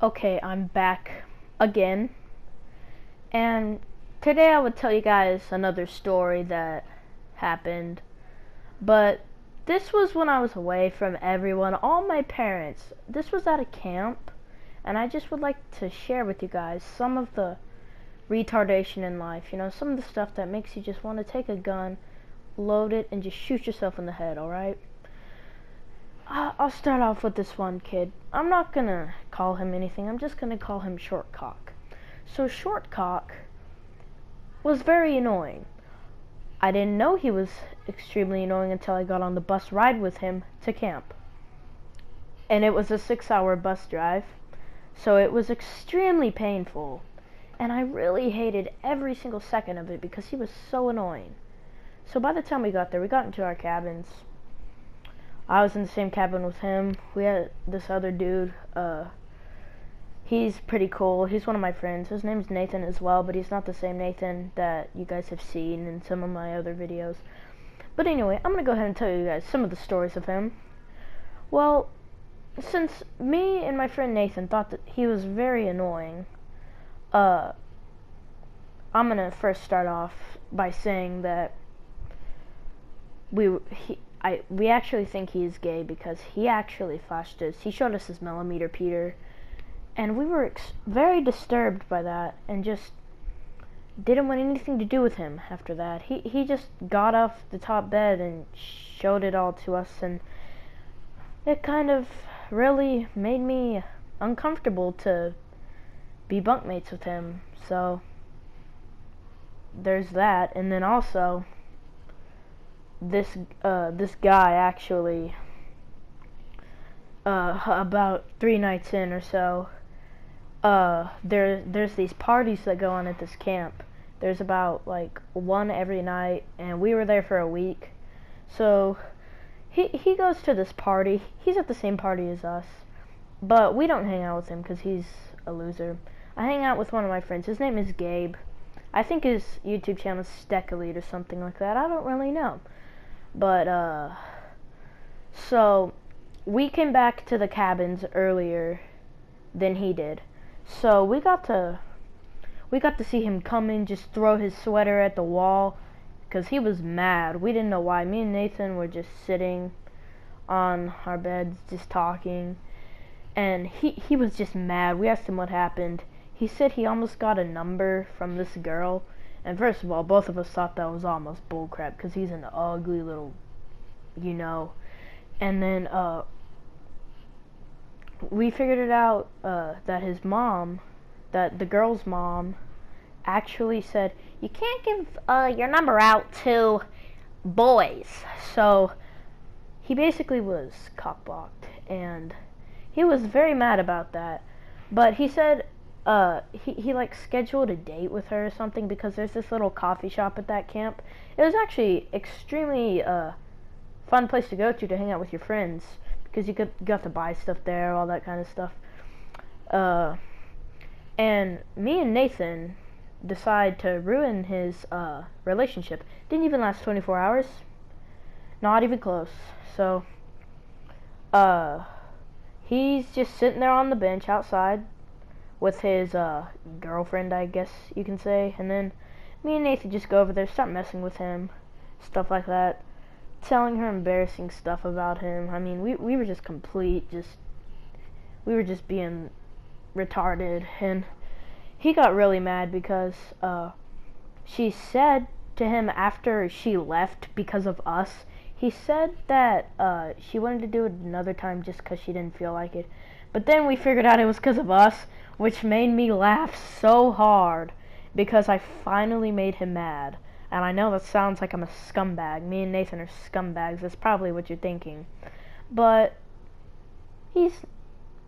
Okay, I'm back again, and today I would tell you guys another story that happened, but this was when I was away from everyone, all my parents. This was at a camp, and I just would like to share with you guys some of the retardation in life, some of the stuff that makes you just want to take a gun, load it, and just shoot yourself in the head, alright? I'll start off with this one kid. I'm not gonna call him anything. I'm just gonna call him Shortcock. So Shortcock was very annoying. I didn't know he was extremely annoying until I got on the bus ride with him to camp. And it was a 6-hour bus drive, so it was extremely painful. And I really hated every single second of it because he was so annoying. So by the time we got there, we got into our cabins. I was in the same cabin with him. We had this other dude. He's pretty cool. He's one of my friends. His name's Nathan as well, but he's not the same Nathan that you guys have seen in some of my other videos. But anyway, I'm going to go ahead and tell you guys some of the stories of him. Well, since me and my friend Nathan thought that he was very annoying, I'm going to first start off by saying that we actually think he's gay because he actually flashed us. He showed us his millimeter Peter, and we were very disturbed by that and just didn't want anything to do with him after that. He just got off the top bed and showed it all to us, and it kind of really made me uncomfortable to be bunkmates with him. So there's that. And then also this guy actually about 3 nights in or so, there's these parties that go on at this camp. There's about like one every night, and we were there for a week. So he goes to this party. He's at the same party as us, but we don't hang out with him because he's a loser. I hang out with one of my friends. His name is Gabe. I think his YouTube channel is Steckelite or something like that. I don't really know. But, so we came back to the cabins earlier than he did. So we got to see him come in, just throw his sweater at the wall, because he was mad. We didn't know why. Me and Nathan were just sitting on our beds, just talking, and he was just mad. We asked him what happened. He said he almost got a number from this girl. And first of all, both of us thought that was almost bullcrap, because he's an ugly little, And then, we figured it out, that his mom, that the girl's mom, actually said, you can't give, your number out to boys. So, he basically was cock-blocked, and he was very mad about that. But he said, he like scheduled a date with her or something, because there's this little coffee shop at that camp. It was actually extremely fun place to go to hang out with your friends, because you got to buy stuff there, all that kind of stuff. And me and Nathan decide to ruin his relationship. Didn't even last 24 hours. Not even close. So he's just sitting there on the bench outside with his girlfriend, I guess you can say, and then me and Nathan just go over there, start messing with him, stuff like that, telling her embarrassing stuff about him. I mean, we were just we were just being retarded, and he got really mad because she said to him after she left because of us, he said that she wanted to do it another time just because she didn't feel like it. But then we figured out it was because of us, which made me laugh so hard because I finally made him mad. And I know that sounds like I'm a scumbag. Me and Nathan are scumbags. That's probably what you're thinking. But he's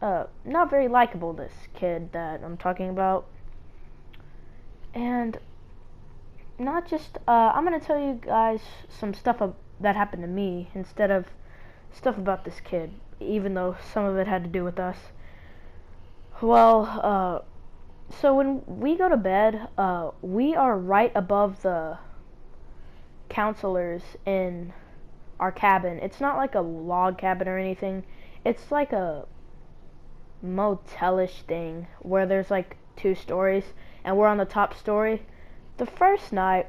not very likable, this kid that I'm talking about. And not just, I'm going to tell you guys some stuff that happened to me instead of stuff about this kid, even though some of it had to do with us. Well, so when we go to bed, we are right above the counselors in our cabin. It's not like a log cabin or anything. It's like a motelish thing where there's like 2 stories and we're on the top story. The first night,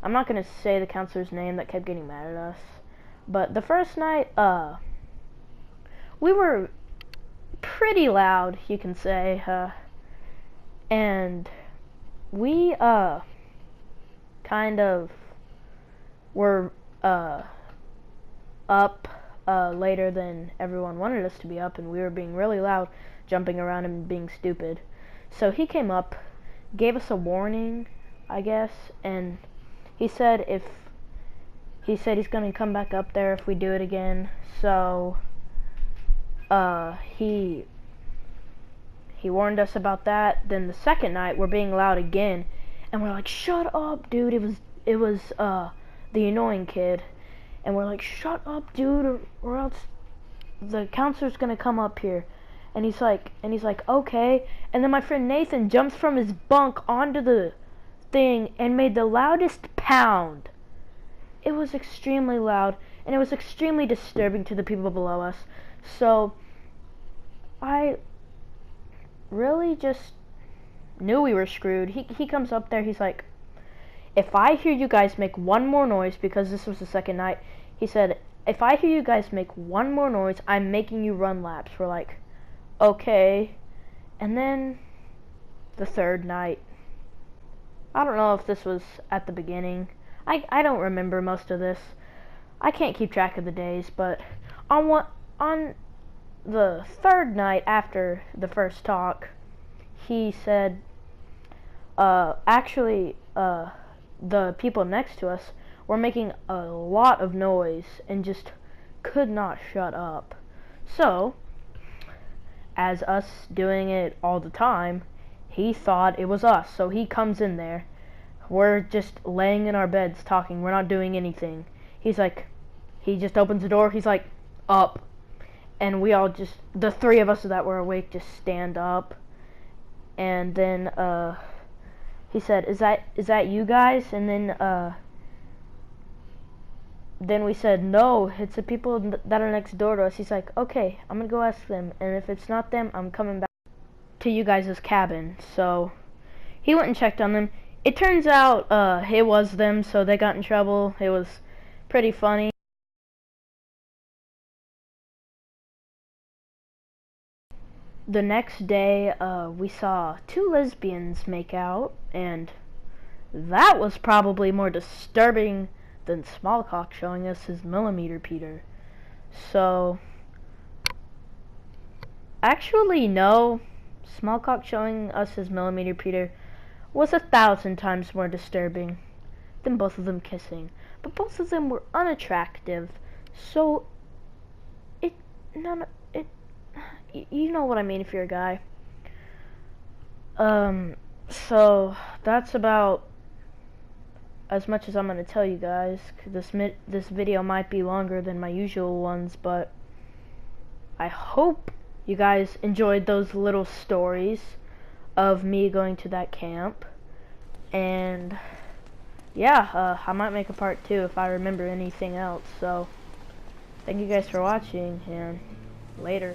I'm not gonna say the counselor's name that kept getting mad at us, but the first night, we were pretty loud, you can say, and we, kind of were, up, later than everyone wanted us to be up, and we were being really loud, jumping around and being stupid. So he came up, gave us a warning, I guess, and he said he's gonna come back up there if we do it again. So he warned us about that. Then the second night we're being loud again, and we're like, shut up, dude. It was the annoying kid, and we're like, shut up, dude, or else the counselor's gonna come up here. And he's like, okay. And then my friend Nathan jumps from his bunk onto the thing and made the loudest pound. It was extremely loud, and it was extremely disturbing to the people below us. So I really just knew we were screwed. He comes up there, he's like, if I hear you guys make one more noise, because this was the second night, he said, if I hear you guys make one more noise, I'm making you run laps. We're like, okay. And then the third night, I don't know if this was at the beginning. I don't remember most of this. I can't keep track of the days, but on the third night after the first talk, he said, actually, the people next to us were making a lot of noise and just could not shut up. So, as us doing it all the time, he thought it was us. So he comes in there. We're just laying in our beds talking. We're not doing anything. He's like, he just opens the door. He's like, up. And we all just, the 3 of us that were awake, just stand up. And then he said, is that you guys? And then we said, no, it's the people that are next door to us. He's like, okay, I'm gonna go ask them, and if it's not them, I'm coming back to you guys' cabin. So he went and checked on them. It turns out it was them, so they got in trouble. It was pretty funny. The next day, we saw 2 lesbians make out, and that was probably more disturbing than Smallcock showing us his millimeter Peter. So, actually, no. Smallcock showing us his millimeter Peter was 1,000 times more disturbing than both of them kissing. But both of them were unattractive, so you know what I mean if you're a guy. So that's about as much as I'm gonna tell you guys. This video might be longer than my usual ones, but I hope you guys enjoyed those little stories of me going to that camp. And yeah, I might make a part 2 if I remember anything else. So thank you guys for watching, and later.